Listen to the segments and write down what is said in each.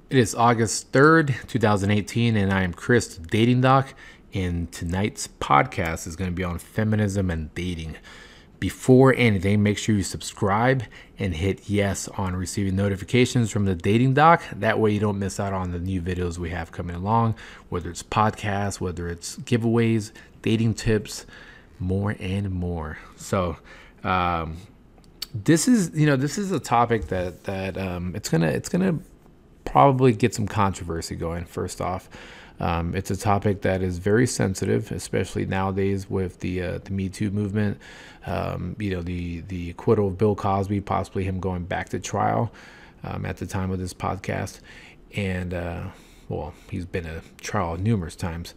It is August 3rd, 2018, and I am Chris, DatingDoc, and tonight's podcast is going to be on feminism and dating. Before anything, make sure you subscribe and hit yes on receiving notifications from the DatingDoc. That way you don't miss out on the new videos we have coming along, whether it's podcasts, whether it's giveaways, dating tips, more and more. So, this is a topic that it's gonna probably get some controversy going. First off, it's a topic that is very sensitive, especially nowadays with the Me Too movement. The acquittal of Bill Cosby, possibly him going back to trial at the time of this podcast, and he's been a trial numerous times,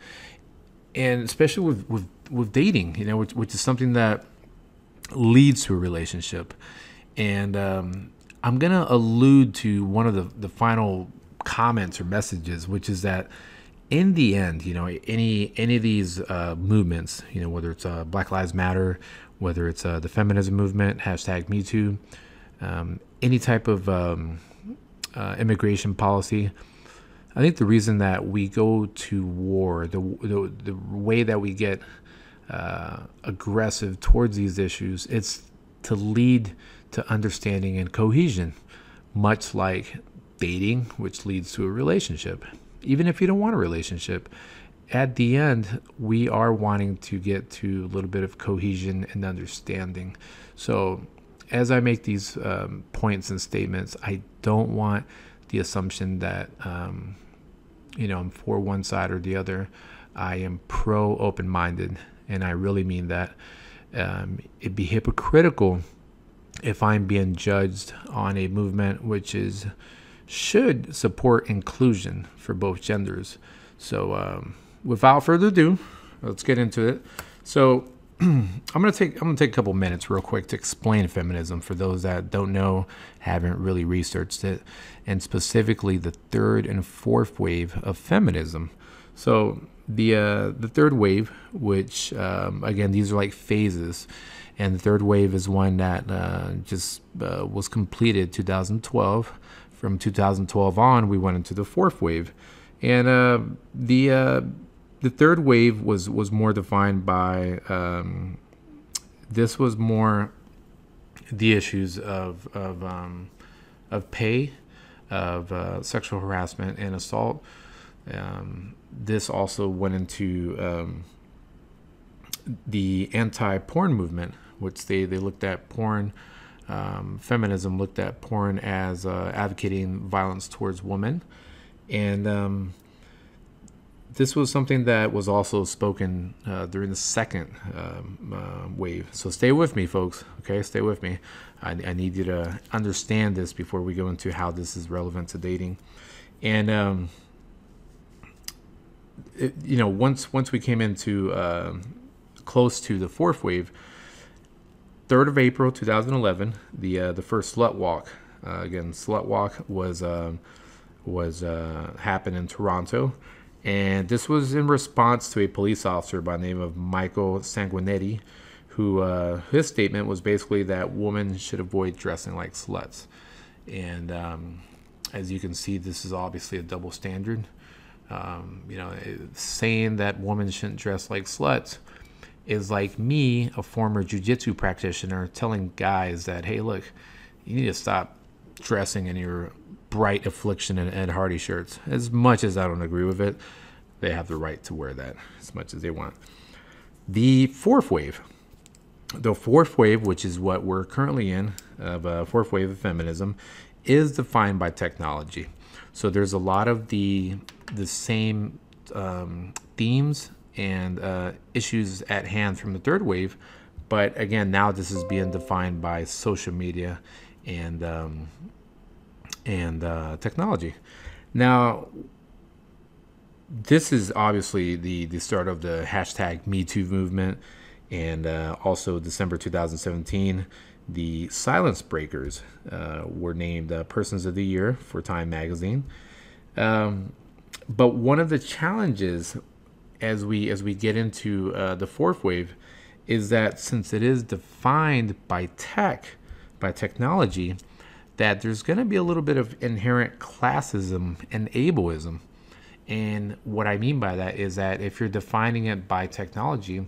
and especially with dating, which is something that leads to a relationship. And I'm going to allude to one of the final comments or messages, which is that in the end, any of these movements, whether it's Black Lives Matter, whether it's the feminism movement, hashtag Me Too, any type of immigration policy, I think the reason that we go to war, the way that we get aggressive towards these issues, it's to lead to understanding and cohesion, much like dating, which leads to a relationship. Even if you don't want a relationship, at the end, we are wanting to get to a little bit of cohesion and understanding. So as I make these points and statements, I don't want the assumption that I'm for one side or the other. I am pro open-minded, and I really mean that. It'd be hypocritical if I'm being judged on a movement which should support inclusion for both genders. So without further ado, let's get into it. So I'm gonna take a couple minutes real quick to explain feminism for those that don't know, haven't really researched it, and specifically the third and fourth wave of feminism. So the third wave, which again, these are like phases, and the third wave is one that was completed 2012. From 2012 on, we went into the fourth wave, and the third wave was more defined by this was more the issues of pay, of sexual harassment and assault. This also went into the anti-porn movement, which they looked at porn. Feminism looked at porn as advocating violence towards women, and this was something that was also spoken during the second wave. So stay with me, folks. Okay, stay with me. I need you to understand this before we go into how this is relevant to dating. And once we came into close to the fourth wave, 3rd of April 2011, the first slut walk. Again, slut walk was happened in Toronto, and this was in response to a police officer by the name of Michael Sanguinetti, who his statement was basically that women should avoid dressing like sluts. And as you can see, this is obviously a double standard. Saying that women shouldn't dress like sluts is like me, a former jiu-jitsu practitioner, telling guys that, hey, look, you need to stop dressing in your bright Affliction and Ed Hardy shirts. As much as I don't agree with it, they have the right to wear that as much as they want. The fourth wave, which is what we're currently in, of fourth wave of feminism, is defined by technology. So there's a lot of the same themes and issues at hand from the third wave, but again, now this is being defined by social media and technology. Now, this is obviously the start of the hashtag Me Too movement, and also December 2017, the Silence Breakers were named Persons of the Year for Time magazine. But one of the challenges as we get into the fourth wave is that since it is defined by technology, that there's going to be a little bit of inherent classism and ableism. And what I mean by that is that if you're defining it by technology,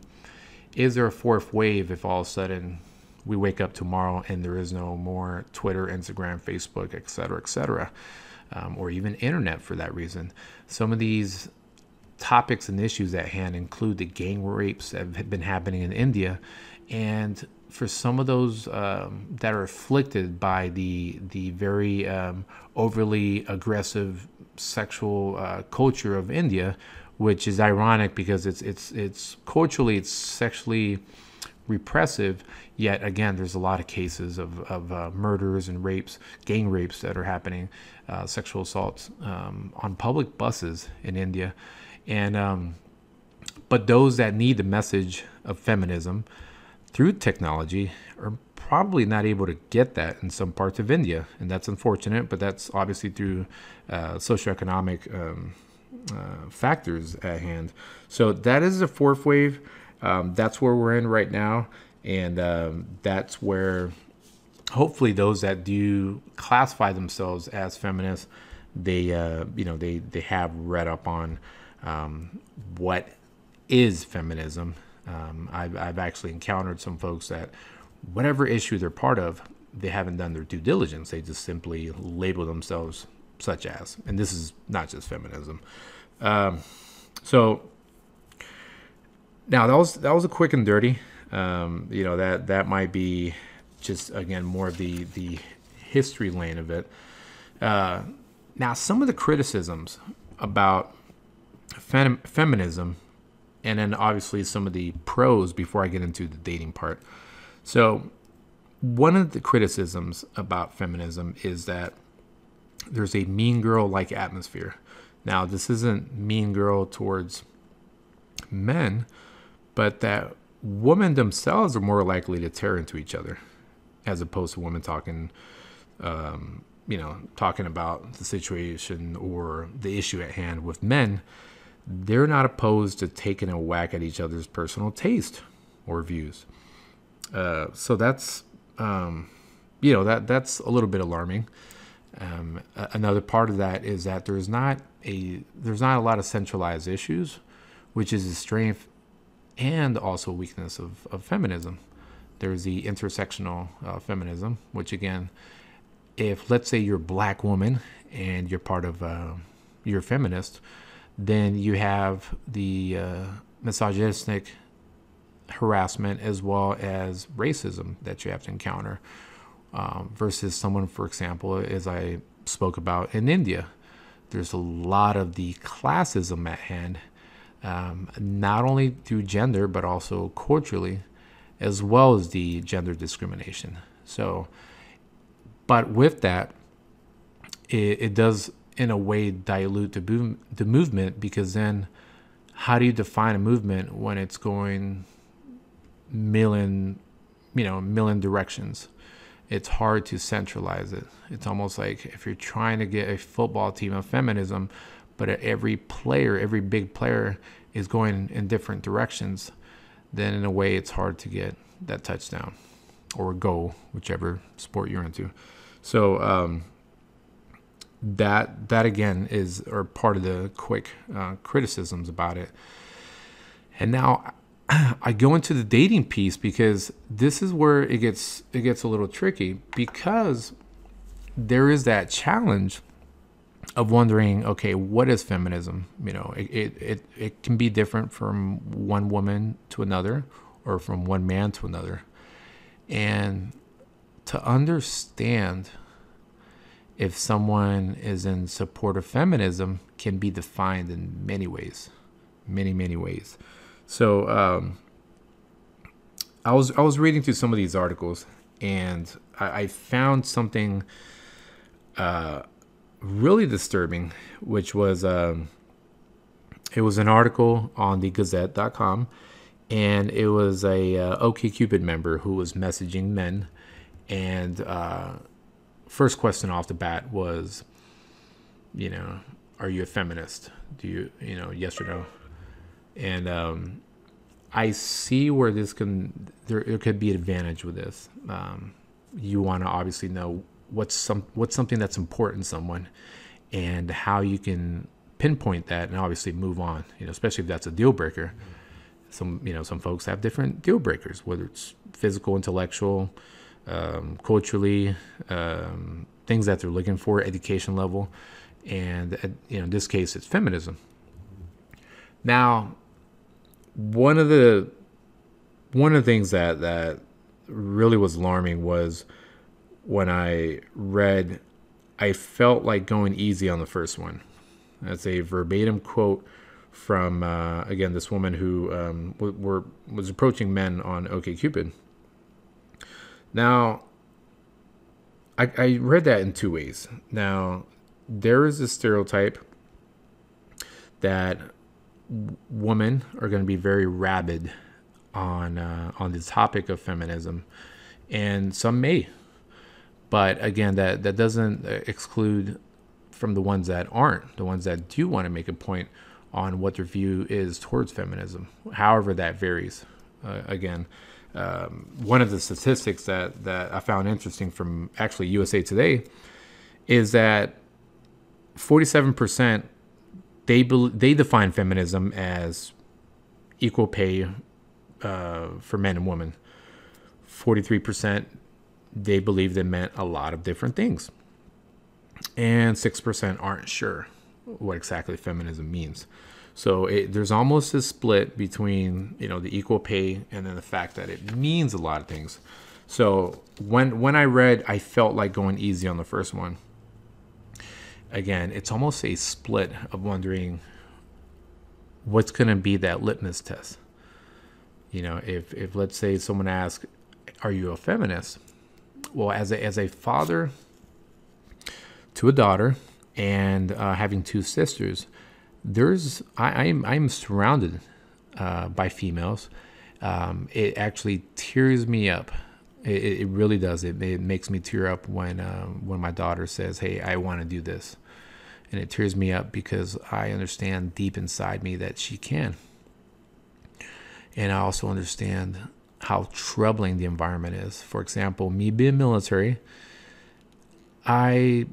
is there a fourth wave if all of a sudden we wake up tomorrow and there is no more Twitter, Instagram, Facebook, et cetera, or even internet for that reason? Some of these topics and issues at hand include the gang rapes that have been happening in India. And for some of those that are afflicted by the very overly aggressive sexual culture of India, which is ironic because it's culturally, it's sexually repressive, yet again there's a lot of cases of murders and rapes, gang rapes that are happening, sexual assaults on public buses in India. And but those that need the message of feminism through technology are probably not able to get that in some parts of India, and that's unfortunate, but that's obviously through socioeconomic factors at hand. So that is the fourth wave. That's where we're in right now, and that's where hopefully those that do classify themselves as feminists, they they have read up on what is feminism. I've actually encountered some folks that whatever issue they're part of, they haven't done their due diligence. They just simply label themselves such as, and this is not just feminism. So now that was a quick and dirty. That might be just, again, more of the history lane of it. Now, some of the criticisms about feminism, and then obviously some of the pros before I get into the dating part. So one of the criticisms about feminism is that there's a mean girl-like atmosphere. Now, this isn't mean girl towards men, but that women themselves are more likely to tear into each other, as opposed to women talking about the situation or the issue at hand. With men, they're not opposed to taking a whack at each other's personal taste or views. So that's that's a little bit alarming. Another part of that is that there's not a lot of centralized issues, which is a strength and also a weakness of feminism. There's the intersectional feminism, which again, if let's say you're a black woman and you're part of you're a feminist, then you have the misogynistic harassment as well as racism that you have to encounter, versus someone, for example, as I spoke about in India, there's a lot of the classism at hand, not only through gender, but also culturally, as well as the gender discrimination. So, but with that, it does in a way dilute the movement, because then how do you define a movement when it's going million directions? It's hard to centralize it. It's almost like if you're trying to get a football team of feminism, but every big player is going in different directions, then in a way it's hard to get that touchdown or goal, whichever sport you're into. So that again is part of the quick criticisms about it. And now I go into the dating piece, because this is where it gets a little tricky, because there is that challenge of wondering, okay, what is feminism? It can be different from one woman to another, or from one man to another. And to understand if someone is in support of feminism can be defined in many ways, many ways. So I was reading through some of these articles, and I found something really disturbing, which was it was an article on the Gazette.com, and it was a OkCupid member who was messaging men, and first question off the bat was, are you a feminist? Do you, yes or no? And I see where there could be advantage with this. You want to obviously know what's something that's important to someone, and how you can pinpoint that and obviously move on. Especially if that's a deal breaker. Some folks have different deal breakers, whether it's physical, intellectual, culturally, things that they're looking for, education level, and in this case, it's feminism. Now, one of the things that really was alarming was when I read, "I felt like going easy on the first one." That's a verbatim quote from again, this woman who was approaching men on OkCupid. Now, I read that in two ways. Now, there is a stereotype that women are going to be very rabid on the topic of feminism, and some may, but again, that doesn't exclude from the ones that aren't, the ones that do want to make a point on what their view is towards feminism, however that varies. Again, one of the statistics that I found interesting from actually USA Today is that 47% they define feminism as equal pay for men and women. 43% they believed it meant a lot of different things, and 6% aren't sure what exactly feminism means. So there's almost a split between the equal pay and then the fact that it means a lot of things. So when I read, I felt like going easy on the first one. Again, it's almost a split of wondering what's going to be that litmus test. If let's say someone asks, "Are you a feminist?" Well, as a father to a daughter and having two sisters, I'm surrounded by females. It actually tears me up. It really does. It makes me tear up when my daughter says, "Hey, I want to do this," and it tears me up because I understand deep inside me that she can, and I also understand how troubling the environment is. For example, me being military, I'll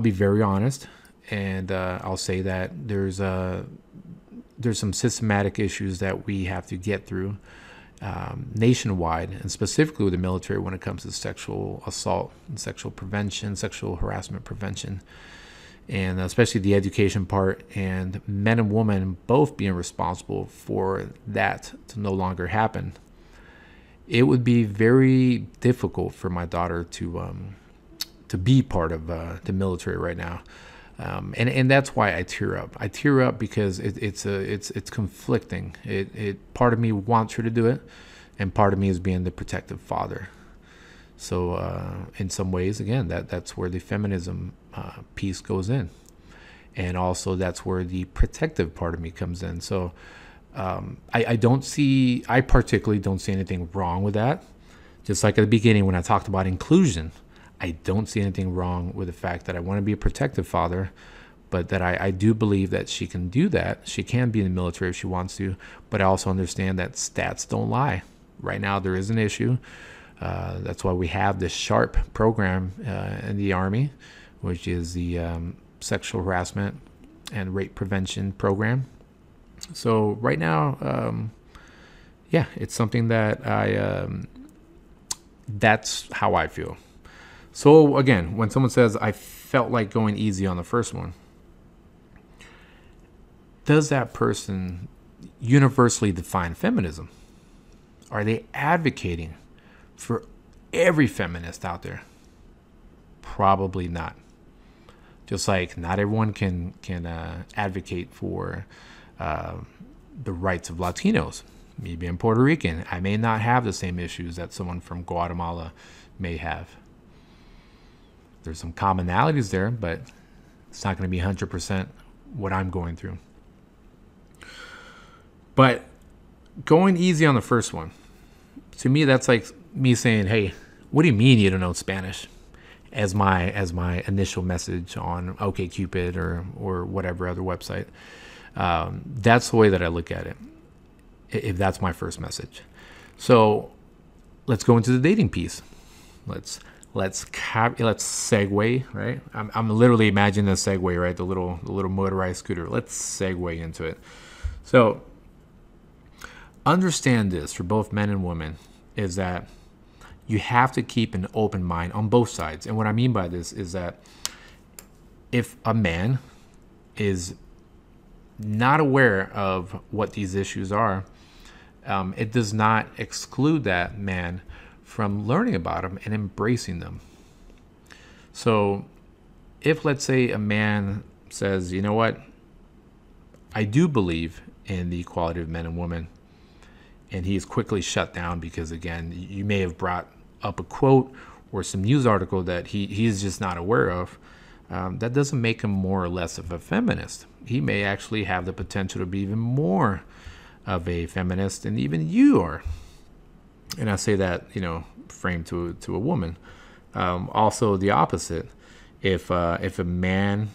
be very honest, and I'll say that there's some systematic issues that we have to get through nationwide, and specifically with the military when it comes to sexual assault and sexual prevention, sexual harassment prevention, and especially the education part, and men and women both being responsible for that to no longer happen. It would be very difficult for my daughter to be part of the military right now. And that's why I tear up. I tear up because it's conflicting. It part of me wants her to do it, and part of me is being the protective father. So in some ways, again, that's where the feminism piece goes in, and also that's where the protective part of me comes in. So I particularly don't see anything wrong with that. Just like at the beginning when I talked about inclusion, I don't see anything wrong with the fact that I want to be a protective father, but that I do believe that she can do that. She can be in the military if she wants to, but I also understand that stats don't lie. Right now, there is an issue. That's why we have this SHARP program in the Army, which is the sexual harassment and rape prevention program. So right now, it's something that that's how I feel. So again, when someone says, "I felt like going easy on the first one," does that person universally define feminism? Are they advocating for every feminist out there? Probably not. Just like not everyone can advocate for the rights of Latinos. Me being Puerto Rican, I may not have the same issues that someone from Guatemala may have. There's some commonalities there, but it's not going to be 100% what I'm going through. But going easy on the first one, to me, that's like me saying, "Hey, what do you mean you don't know Spanish?" As my initial message on OkCupid or whatever other website. That's the way that I look at it, if that's my first message. So let's go into the dating piece. Let's let's segue, right? I'm literally imagining a Segway, right? The little motorized scooter. Let's segue into it. So understand this for both men and women is that you have to keep an open mind on both sides. And what I mean by this is that if a man is not aware of what these issues are, it does not exclude that man from learning about them and embracing them. So if, let's say, a man says, you know what, I do believe in the equality of men and women, and he is quickly shut down because, again, you may have brought up a quote or some news article that he's just not aware of, that doesn't make him more or less of a feminist. He may actually have the potential to be even more of a feminist than even you are. And I say that, framed to a woman. Also the opposite. If a man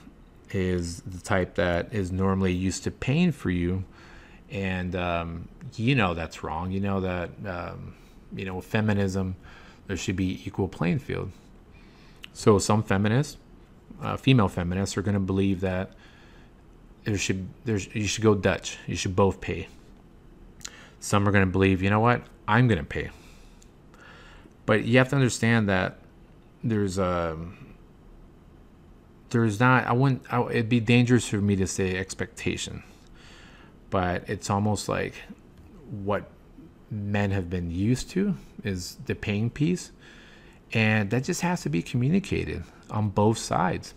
is the type that is normally used to paying for you, and that's wrong. With feminism, there should be equal playing field. So some feminists, female feminists, are going to believe that you should go Dutch. You should both pay. Some are going to believe, you know what, I'm going to pay. But you have to understand that it'd be dangerous for me to say expectation, but it's almost like what men have been used to is the paying piece, and that just has to be communicated on both sides.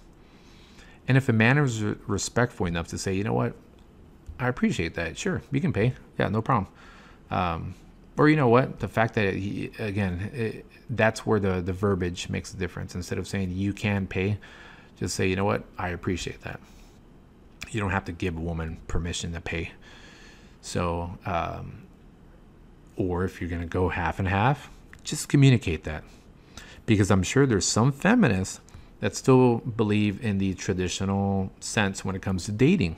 And if a man is respectful enough to say, you know what, I appreciate that, sure, you can pay, yeah, no problem. Or you know what, the fact that that's where the verbiage makes a difference. Instead of saying you can pay, just say, you know what, I appreciate that. You don't have to give a woman permission to pay. So, or if you're going to go half and half, just communicate that. Because I'm sure there's some feminists that still believe in the traditional sense when it comes to dating.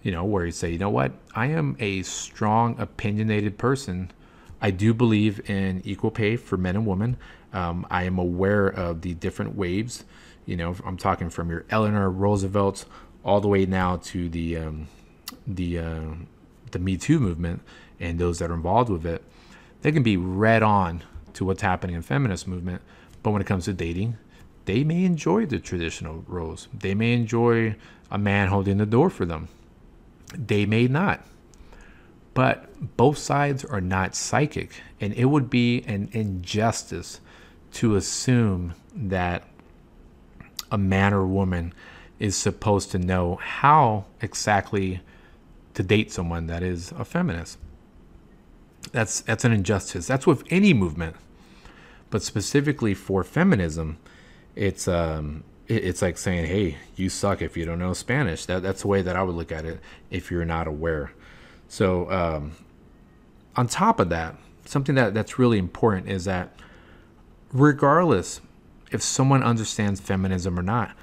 Where you say, you know what, I am a strong, opinionated person. I do believe in equal pay for men and women. I am aware of the different waves. I'm talking from your Eleanor Roosevelt's all the way now to the Me Too movement and those that are involved with it. They can be read on to what's happening in feminist movement, but when it comes to dating, they may enjoy the traditional roles. They may enjoy a man holding the door for them. They may not. But both sides are not psychic, and it would be an injustice to assume that a man or woman is supposed to know how exactly to date someone that is a feminist. That's an injustice. That's with any movement, but specifically for feminism, it's like saying, hey, you suck if you don't know Spanish. That's the way that I would look at it if you're not aware. So on top of that, something that's really important is that regardless if someone understands feminism or not,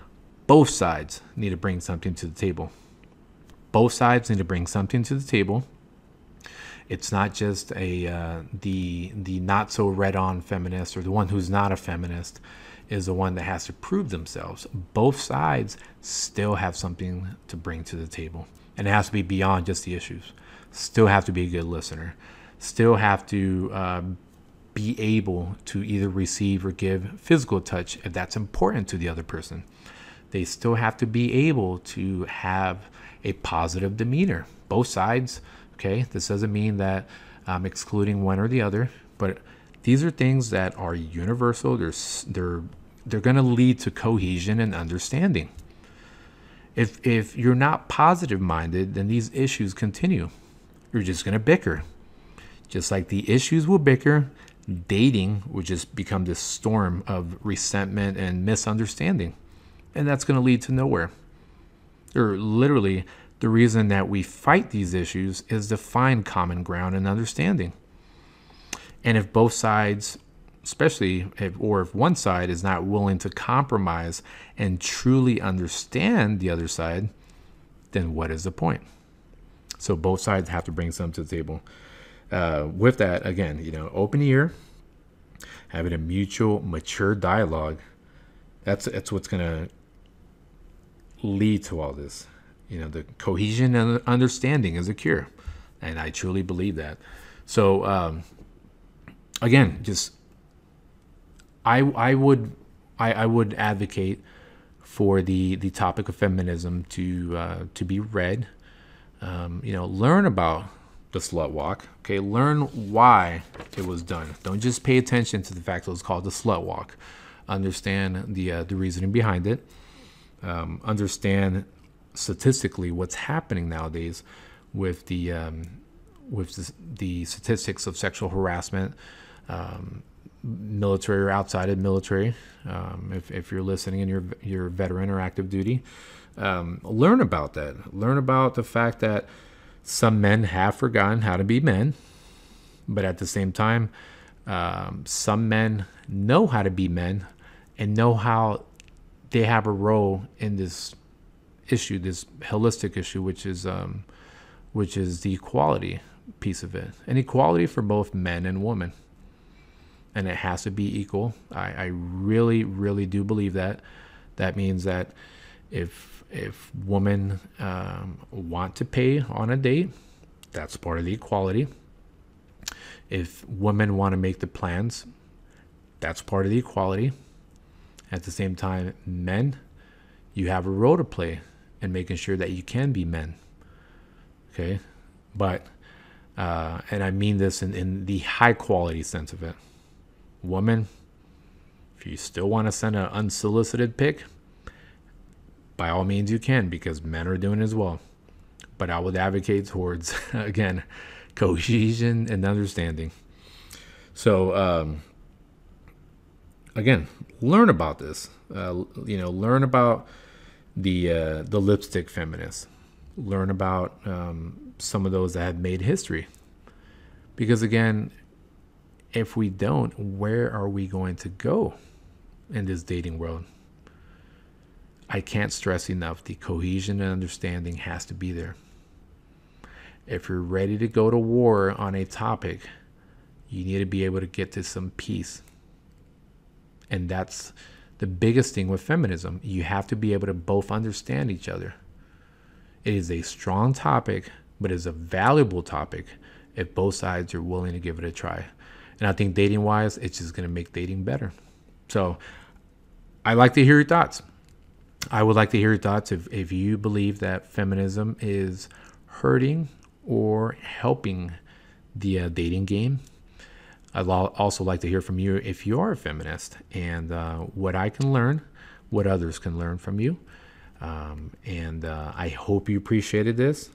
both sides need to bring something to the table. Both sides need to bring something to the table. It's not just the not so read-on feminist, or the one who's not a feminist is the one that has to prove themselves. Both sides still have something to bring to the table, and it has to be beyond just the issues. Still have to be a good listener. Still have to be able to either receive or give physical touch if that's important to the other person. They still have to be able to have a positive demeanor. Both sides, okay? This doesn't mean that I'm excluding one or the other, but these are things that are universal. They're going to lead to cohesion and understanding. If you're not positive-minded, then these issues continue. You're just going to bicker. Just like the issues will bicker, dating will just become this storm of resentment and misunderstanding. And that's going to lead to nowhere. Or literally, the reason that we fight these issues is to find common ground and understanding. And if both sides, especially if one side is not willing to compromise and truly understand the other side, then what is the point? So both sides have to bring something to the table. With that, again, open ear, having a mutual, mature dialogue. That's what's going to lead to all this. The cohesion and understanding is a cure. And I truly believe that. So, again, just I would advocate for the topic of feminism to be read. Learn about the slut walk. Okay, learn why it was done. Don't just pay attention to the fact that it was called the slut walk. Understand the reasoning behind it. Understand statistically what's happening nowadays with the statistics of sexual harassment, military or outside of military. If you're listening and you're veteran or active duty, learn about that. Learn about the fact that some men have forgotten how to be men, but at the same time, some men know how to be men and know how they have a role in this issue, this holistic issue, which is the equality piece of it, and equality for both men and women. And it has to be equal. I really, really do believe that. That means that if women want to pay on a date, that's part of the equality. If women want to make the plans, that's part of the equality. At the same time, men, you have a role to play in making sure that you can be men. Okay? But, and I mean this in the high quality sense of it. Woman, if you still want to send an unsolicited pic, by all means you can, because men are doing it as well. But I would advocate towards, again, cohesion and understanding. So, again, learn about this. Learn about the lipstick feminists. Learn about some of those that have made history. Because again, if we don't, where are we going to go in this dating world? I can't stress enough, the cohesion and understanding has to be there. If you're ready to go to war on a topic, you need to be able to get to some peace. And that's the biggest thing with feminism. You have to be able to both understand each other. It is a strong topic, but it's a valuable topic if both sides are willing to give it a try. And I think dating-wise, it's just going to make dating better. So I'd like to hear your thoughts. I would like to hear your thoughts if you believe that feminism is hurting or helping the dating game. I'd also like to hear from you if you are a feminist and what I can learn, what others can learn from you. And I hope you appreciated this.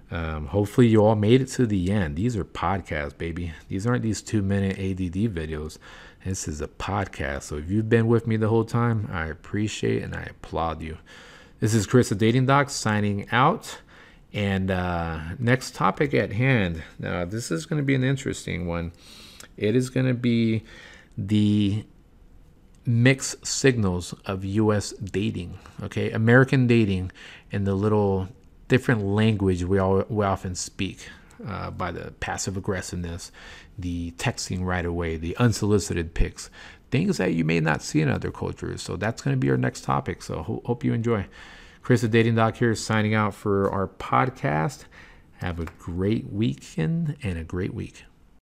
Hopefully you all made it to the end. These are podcasts, baby. These aren't these 2-minute ADD videos. This is a podcast. So if you've been with me the whole time, I appreciate and I applaud you. This is Chris of DatingDoc signing out. And next topic at hand. Now, this is going to be an interesting one. It is going to be the mixed signals of U.S. dating. Okay, American dating and the little different language we often speak by the passive aggressiveness, the texting right away, the unsolicited pics, things that you may not see in other cultures. So that's going to be our next topic. So hope you enjoy. Chris of DatingDoc here signing out for our podcast. Have a great weekend and a great week.